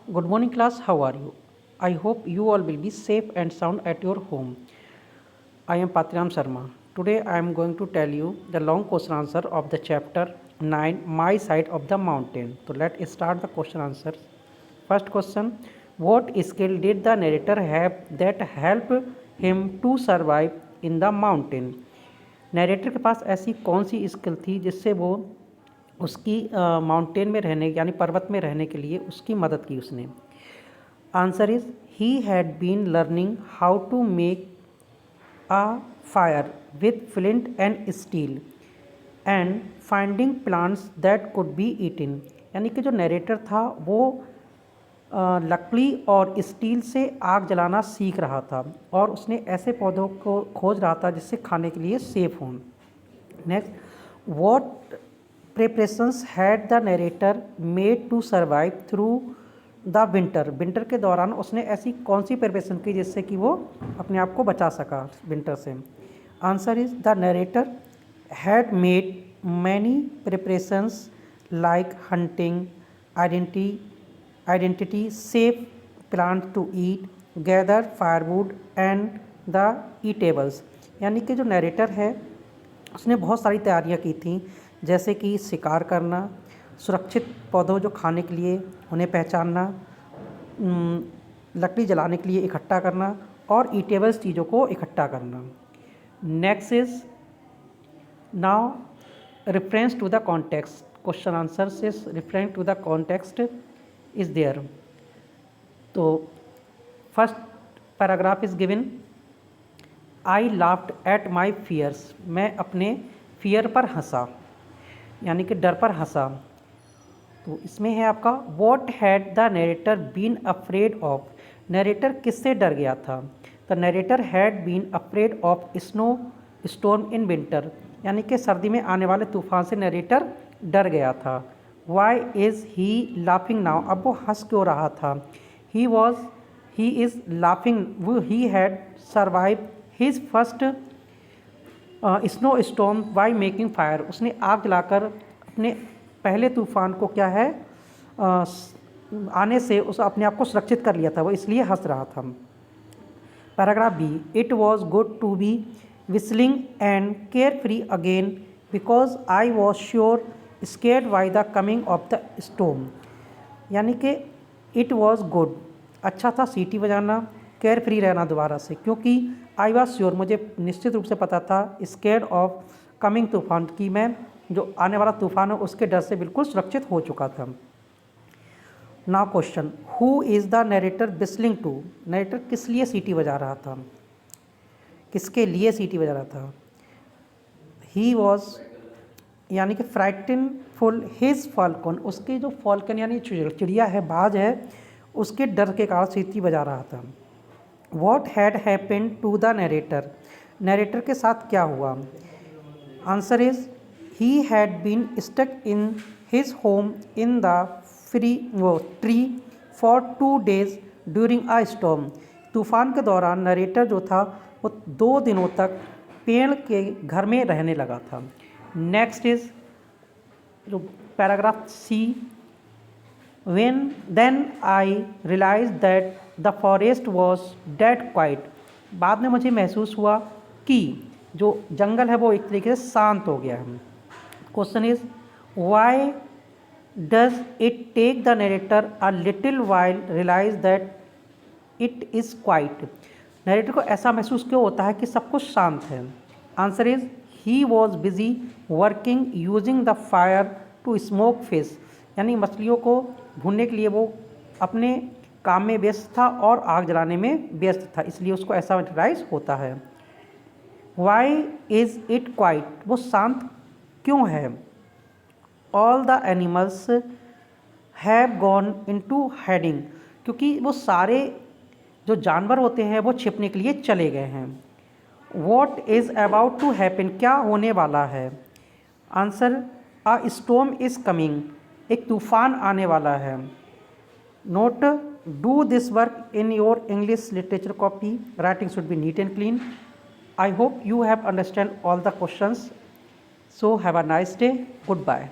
Good morning, class. How are you? I hope you all will be safe and sound at your home. I am Patram Sharma. Today I am going to tell you the long question answer of the chapter 9, My Side of the Mountain. So let's start the question answers. First question: what skill did the narrator have that helped him to survive in the mountain? Narrator के पास ऐसी कौन सी skill थी जिससे वो उसकी mountain में रहने यानी पर्वत में रहने के लिए उसकी मदद की उसने? Answer is he had been learning how to make a fire with flint and steel and finding plants that could be eaten. यानी कि जो नरेटर था वो लकड़ी और स्टील से आग जलाना सीख रहा था और उसने ऐसे पौधों को खोज रहा था जिससे खाने के लिए सेफ हों। Next, what preparations had the narrator made to survive through the winter. Winter के दौरान उसने ऐसी कौन सी प्रिपरेशन की जिससे कि वो अपने आप को बचा सका विंटर से? Answer is the narrator had made many preparations like hunting, identity, save plant to eat, gather firewood and the eatables। यानी कि जो नरेटर है उसने बहुत सारी तैयारियां की थी, जैसे कि शिकार करना, सुरक्षित पौधों जो खाने के लिए उन्हें पहचानना, लकड़ी जलाने के लिए इकट्ठा करना और ईटेबल्स चीज़ों को इकट्ठा करना। Next is now reference to the context. Question answer is reference to the context is there. तो first paragraph is given, I laughed at my fears. मैं अपने फियर पर हंसा, यानी कि डर पर हंसा। तो इसमें है आपका what had the narrator been afraid of. Narrator किससे डर गया था? The narrator had been afraid of snowstorm in winter. यानी कि सर्दी में आने वाले तूफान से नरेटर डर गया था। Why is he laughing now. अब वो हंस क्यों रहा था? ही इज़ लाफिंग वो he had survive his first snow storm by making fire. उसने आग जलाकर अपने पहले तूफान को क्या है आने से उस अपने आप को सुरक्षित कर लिया था, वो इसलिए हंस रहा था। Paragraph B, it was good to be whistling and carefree again because I was sure scared by the coming of the storm। यानी कि it was good, अच्छा था सीटी बजाना, केयर फ्री रहना दोबारा से, क्योंकि आई वॉज श्योर, मुझे निश्चित रूप से पता था, स्केर्ड ऑफ कमिंग तूफान, की मैं जो आने वाला तूफान है उसके डर से बिल्कुल सुरक्षित हो चुका था। Now question, who is the narrator whistling to. Narrator किस लिए सीटी बजा रहा था, किसके लिए सीटी बजा रहा था? ही वॉज यानी कि फ्राइटनफुल हिज फॉल्कन, उसके जो फॉल्कन यानी चिड़िया है, बाज है, उसके डर के कारण सीटी बजा रहा था। What had happened to the narrator. Narrator के साथ क्या हुआ? Answer is he had been stuck in his home in the tree for 2 days during a storm. तूफान के दौरान नरेटर जो था वो 2 दिनों तक पेड़ के घर में रहने लगा था। नेक्स्ट इज जो paragraph C, then I realise that the forest was dead quiet. बाद में मुझे महसूस हुआ कि जो जंगल है वो एक तरीके से शांत हो गया है। Question is why does it take the narrator a little while realise that it is quiet. नरेटर को ऐसा महसूस क्यों होता है कि सब कुछ शांत है? Answer is he was busy working using the fire to smoke fish. यानी मछलियों को भूनने के लिए वो अपने काम में व्यस्त था और आग जलाने में व्यस्त था, इसलिए उसको ऐसा रियलाइज होता है। वाई इज़ इट क्वाइट, वो शांत क्यों है? All the animals have gone into hiding, क्योंकि वो सारे जो जानवर होते हैं वो छिपने के लिए चले गए हैं। What is about to happen, क्या होने वाला है? Answer, a storm is coming, एक तूफान आने वाला है। Note, do this work in your English literature copy, writing should be neat and clean. I hope you have understand all the questions. So have a nice day. Goodbye.